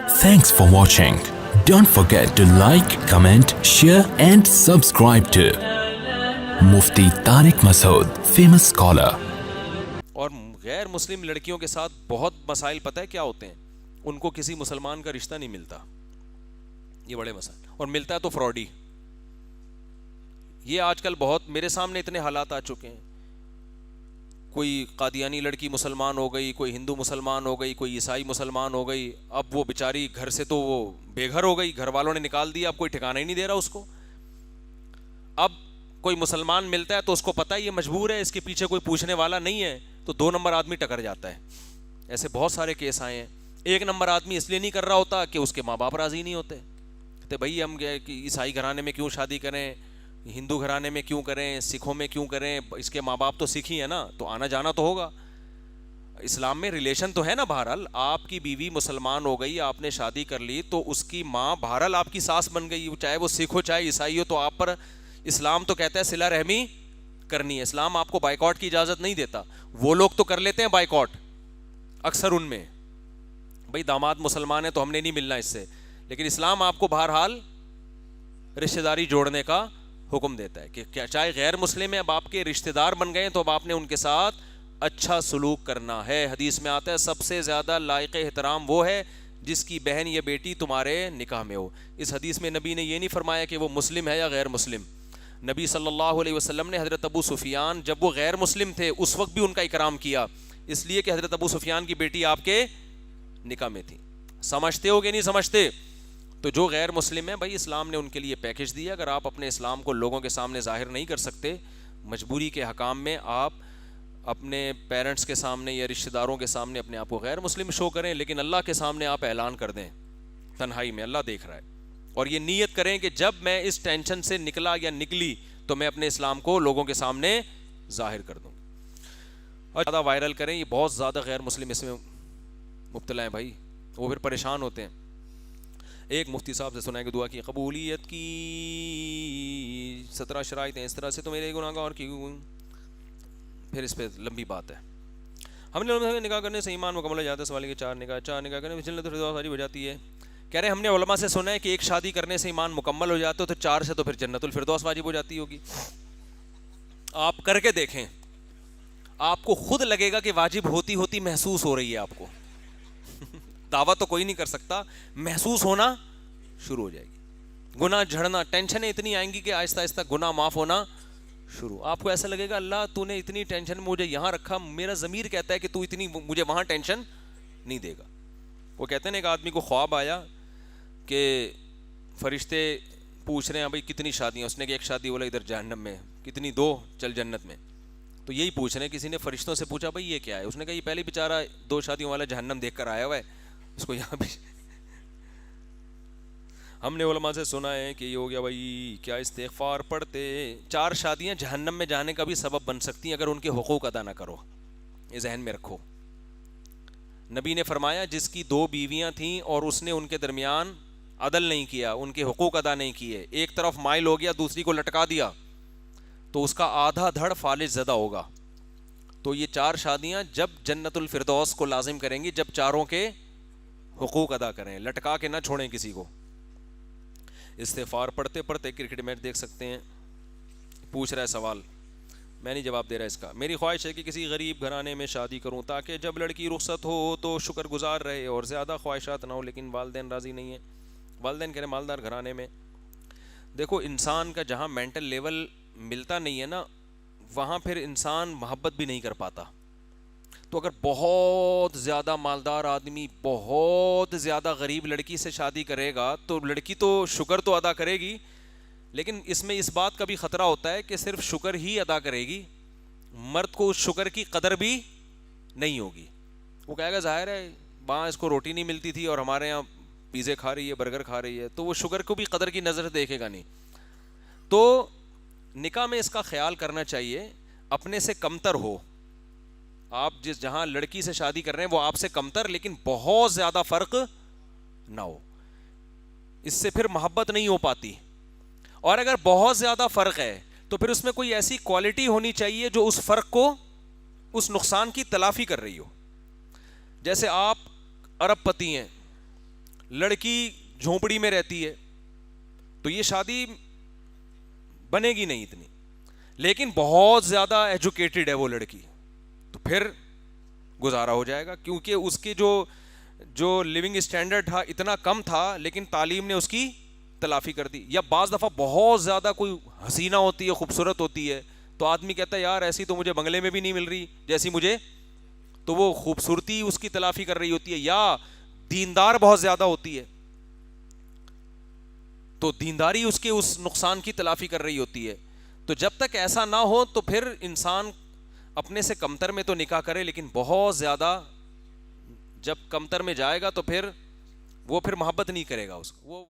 Thanks for watching. Don't forget to like, comment, share and subscribe to Mufti Tariq Masood, famous scholar. اور غیر مسلم لڑکیوں کے ساتھ بہت مسائل پتہ ہے کیا ہوتے ہیں, ان کو کسی مسلمان کا رشتہ نہیں ملتا, یہ بڑے مسائل, اور ملتا ہے تو فراڈی. یہ آج کل بہت میرے سامنے اتنے حالات آ چکے ہیں, کوئی قادیانی لڑکی مسلمان ہو گئی, کوئی ہندو مسلمان ہو گئی, کوئی عیسائی مسلمان ہو گئی, اب وہ بیچاری گھر سے تو وہ بے گھر ہو گئی, گھر والوں نے نکال دیا, اب کوئی ٹھکانہ ہی نہیں دے رہا اس کو. اب کوئی مسلمان ملتا ہے تو اس کو پتہ ہے یہ مجبور ہے, اس کے پیچھے کوئی پوچھنے والا نہیں ہے, تو 2 نمبر آدمی ٹکر جاتا ہے. ایسے بہت سارے کیس آئے ہیں. 1 نمبر آدمی اس لیے نہیں کر رہا ہوتا کہ اس کے ماں باپ راضی نہیں ہوتے, کہتے بھائی ہم عیسائی گھرانے میں کیوں شادی کریں, ہندو گھرانے میں کیوں کریں, سکھوں میں کیوں کریں, اس کے ماں باپ تو سکھ ہی ہیں نا, تو آنا جانا تو ہوگا. اسلام میں ریلیشن تو ہے نا. بہرحال آپ کی بیوی مسلمان ہو گئی, آپ نے شادی کر لی, تو اس کی ماں بہرحال آپ کی ساس بن گئی, چاہے وہ سکھ ہو چاہے عیسائی ہو, تو آپ پر اسلام تو کہتا ہے صلہ رحمی کرنی ہے. اسلام آپ کو بائیکاٹ کی اجازت نہیں دیتا. وہ لوگ تو کر لیتے ہیں بائیکاٹ اکثر, ان میں بھائی داماد مسلمان ہے تو ہم نے نہیں ملنا اس سے, لیکن اسلام آپ کو بہرحال رشتہ داری جوڑنے کا حکم دیتا ہے کہ چاہے غیر مسلم ہے, اب آپ کے رشتہ دار بن گئے تو اب آپ نے ان کے ساتھ اچھا سلوک کرنا ہے. حدیث میں آتا ہے سب سے زیادہ لائق احترام وہ ہے جس کی بہن یا بیٹی تمہارے نکاح میں ہو. اس حدیث میں نبی نے یہ نہیں فرمایا کہ وہ مسلم ہے یا غیر مسلم. نبی صلی اللہ علیہ وسلم نے حضرت ابو سفیان جب وہ غیر مسلم تھے اس وقت بھی ان کا اکرام کیا, اس لیے کہ حضرت ابو سفیان کی بیٹی آپ کے نکاح میں تھی. سمجھتے ہو کہ نہیں سمجھتے؟ تو جو غیر مسلم ہیں بھائی, اسلام نے ان کے لیے پیکج دیا. اگر آپ اپنے اسلام کو لوگوں کے سامنے ظاہر نہیں کر سکتے, مجبوری کے حکام میں آپ اپنے پیرنٹس کے سامنے یا رشتہ داروں کے سامنے اپنے آپ کو غیر مسلم شو کریں, لیکن اللہ کے سامنے آپ اعلان کر دیں تنہائی میں, اللہ دیکھ رہا ہے. اور یہ نیت کریں کہ جب میں اس ٹینشن سے نکلا یا نکلی تو میں اپنے اسلام کو لوگوں کے سامنے ظاہر کر دوں. اور زیادہ وائرل کریں, یہ بہت زیادہ غیر مسلم اس میں مبتلا ہیں بھائی, وہ پھر پریشان ہوتے ہیں. ایک مفتی صاحب سے سنا ہے کہ دعا کی قبولیت کی 17 شرائط ہیں, اس طرح سے تو میرے گناہ گار کی, پھر اس پہ لمبی بات ہے. ہم نے نکاح کرنے سے ایمان مکمل ہو جاتا ہے. سوال کے 4 نکاح کرنے سے جنت الفردوس واجب ہو جاتی ہے. کہہ رہے ہیں ہم نے علماء سے سنا ہے کہ ایک شادی کرنے سے ایمان مکمل ہو جاتا ہے, تو 4 سے تو پھر جنت الفردوس واجب ہو جاتی ہوگی. آپ کر کے دیکھیں, آپ کو خود لگے گا کہ واجب ہوتی ہوتی محسوس ہو رہی ہے آپ کو. دعویٰ تو کوئی نہیں کر سکتا, محسوس ہونا شروع ہو جائے گی. گناہ جھڑنا, ٹینشنیں اتنی آئیں گی کہ آہستہ آہستہ گناہ معاف ہونا شروع. آپ کو ایسا لگے گا اللہ تو نے اتنی ٹینشن مجھے یہاں رکھا, میرا ضمیر کہتا ہے کہ تو اتنی مجھے وہاں ٹینشن نہیں دے گا. وہ کہتے ہیں ایک آدمی کو خواب آیا کہ فرشتے پوچھ رہے ہیں بھائی کتنی شادیاں, اس نے کہ ایک شادی, بولا ادھر جہنم میں, کتنی 2, چل جنت میں. تو یہی پوچھ رہے ہیں, کسی نے فرشتوں سے پوچھا بھائی یہ کیا ہے, اس نے کہا یہ پہلے بیچارہ 2 شادیوں والا جہنم دیکھ کر آیا ہوا ہے, اس کو یہاں بھی. ہم نے علماء سے سنا ہے کہ یہ ہو گیا بھائی کیا استغفار پڑھتے, 4 شادیاں جہنم میں جانے کا بھی سبب بن سکتی ہیں اگر ان کے حقوق ادا نہ کرو, یہ ذہن میں رکھو. نبی نے فرمایا جس کی 2 بیویاں تھیں اور اس نے ان کے درمیان عدل نہیں کیا, ان کے حقوق ادا نہیں کیے, ایک طرف مائل ہو گیا دوسری کو لٹکا دیا, تو اس کا آدھا دھڑ فالج زدہ ہوگا. تو یہ 4 شادیاں جب جنت الفردوس کو لازم کریں گی جب چاروں کے حقوق ادا کریں, لٹکا کے نہ چھوڑیں کسی کو. استغفار پڑھتے پڑھتے کرکٹ میچ دیکھ سکتے ہیں. پوچھ رہا ہے سوال, میں نہیں جواب دے رہا اس کا. میری خواہش ہے کہ کسی غریب گھرانے میں شادی کروں تاکہ جب لڑکی رخصت ہو تو شکر گزار رہے اور زیادہ خواہشات نہ ہو, لیکن والدین راضی نہیں ہیں. والدین کہہ رہے مالدار گھرانے میں. دیکھو انسان کا جہاں مینٹل لیول ملتا نہیں ہے نا, وہاں پھر انسان محبت بھی نہیں کر پاتا. تو اگر بہت زیادہ مالدار آدمی بہت زیادہ غریب لڑکی سے شادی کرے گا تو لڑکی تو شکر تو ادا کرے گی, لیکن اس میں اس بات کا بھی خطرہ ہوتا ہے کہ صرف شکر ہی ادا کرے گی, مرد کو اس شکر کی قدر بھی نہیں ہوگی. وہ کہے گا ظاہر ہے وہاں اس کو روٹی نہیں ملتی تھی اور ہمارے یہاں پیزے کھا رہی ہے, برگر کھا رہی ہے, تو وہ شکر کو بھی قدر کی نظر دیکھے گا نہیں. تو نکاح میں اس کا خیال کرنا چاہیے, اپنے سے کمتر ہو. آپ جہاں لڑکی سے شادی کر رہے ہیں وہ آپ سے کمتر, لیکن بہت زیادہ فرق نہ ہو, اس سے پھر محبت نہیں ہو پاتی. اور اگر بہت زیادہ فرق ہے تو پھر اس میں کوئی ایسی کوالٹی ہونی چاہیے جو اس فرق کو, اس نقصان کی تلافی کر رہی ہو. جیسے آپ ارب پتی ہیں, لڑکی جھونپڑی میں رہتی ہے تو یہ شادی بنے گی نہیں اتنی. لیکن بہت زیادہ ایجوکیٹڈ ہے وہ لڑکی, تو پھر گزارا ہو جائے گا, کیونکہ اس کے جو لیونگ اسٹینڈرڈ تھا اتنا کم تھا, لیکن تعلیم نے اس کی تلافی کر دی. یا بعض دفعہ بہت زیادہ کوئی حسینہ ہوتی ہے, خوبصورت ہوتی ہے, تو آدمی کہتا ہے یار ایسی تو مجھے بنگلے میں بھی نہیں مل رہی جیسی مجھے, تو وہ خوبصورتی اس کی تلافی کر رہی ہوتی ہے. یا دیندار بہت زیادہ ہوتی ہے تو دینداری اس کے اس نقصان کی تلافی کر رہی ہوتی ہے. تو جب تک ایسا نہ ہو تو پھر انسان اپنے سے کمتر میں تو نکاح کرے, لیکن بہت زیادہ جب کمتر میں جائے گا تو پھر وہ پھر محبت نہیں کرے گا اس کو. وہ